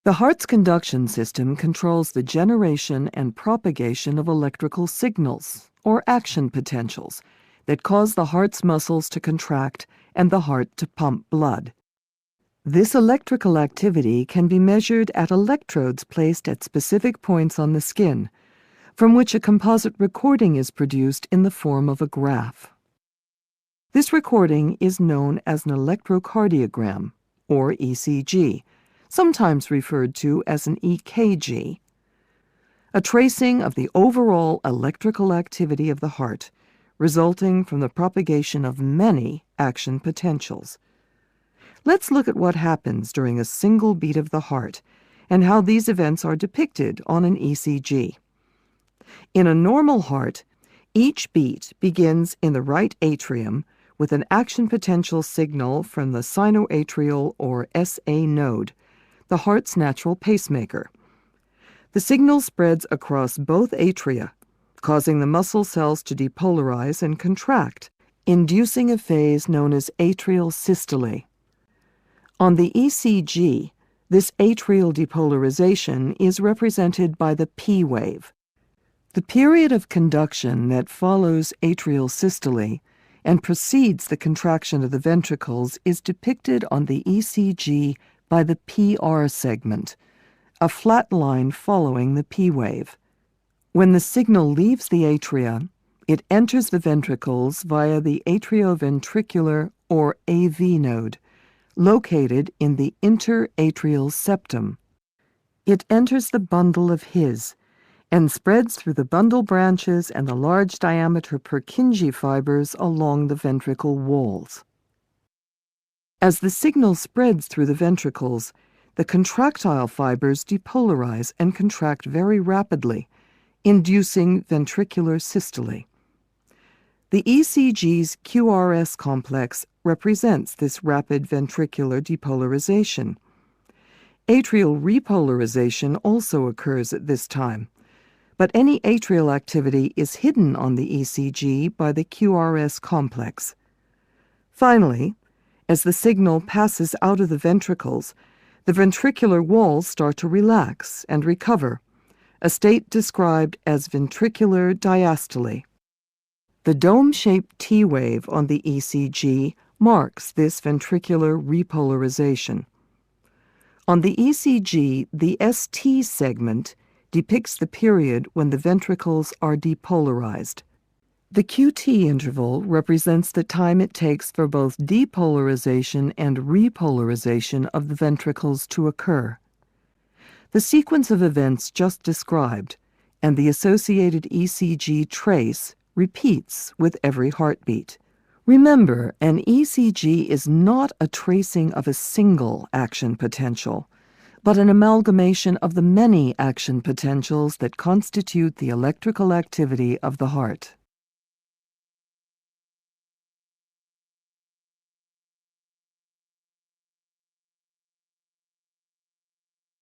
The heart's conduction system controls the generation and propagation of electrical signals, or action potentials, that cause the heart's muscles to contract and the heart to pump blood. This electrical activity can be measured at electrodes placed at specific points on the skin, from which a composite recording is produced in the form of a graph. This recording is known as an electrocardiogram, or ECG, sometimes referred to as an EKG. A tracing of the overall electrical activity of the heart, resulting from the propagation of many action potentials. Let's look at what happens during a single beat of the heart and how these events are depicted on an ECG. In a normal heart, each beat begins in the right atrium with an action potential signal from the sinoatrial or SA node, the heart's natural pacemaker. The signal spreads across both atria, causing the muscle cells to depolarize and contract, inducing a phase known as atrial systole. On the ECG, this atrial depolarization is represented by the P wave. The period of conduction that follows atrial systole and precedes the contraction of the ventricles is depicted on the ECG by the PR segment, a flat line following the P wave. When the signal leaves the atria, it enters the ventricles via the atrioventricular or AV node, located in the interatrial septum. It enters the bundle of His and spreads through the bundle branches and the large diameter Purkinje fibers along the ventricle walls. As the signal spreads through the ventricles, the contractile fibers depolarize and contract very rapidly, inducing ventricular systole. The ECG's QRS complex represents this rapid ventricular depolarization. Atrial repolarization also occurs at this time, but any atrial activity is hidden on the ECG by the QRS complex. Finally, as the signal passes out of the ventricles, the ventricular walls start to relax and recover, a state described as ventricular diastole. The dome-shaped T wave on the ECG marks this ventricular repolarization. On the ECG, the ST segment depicts the period when the ventricles are depolarized. The QT interval represents the time it takes for both depolarization and repolarization of the ventricles to occur. The sequence of events just described and the associated ECG trace repeats with every heartbeat. Remember, an ECG is not a tracing of a single action potential, but an amalgamation of the many action potentials that constitute the electrical activity of the heart.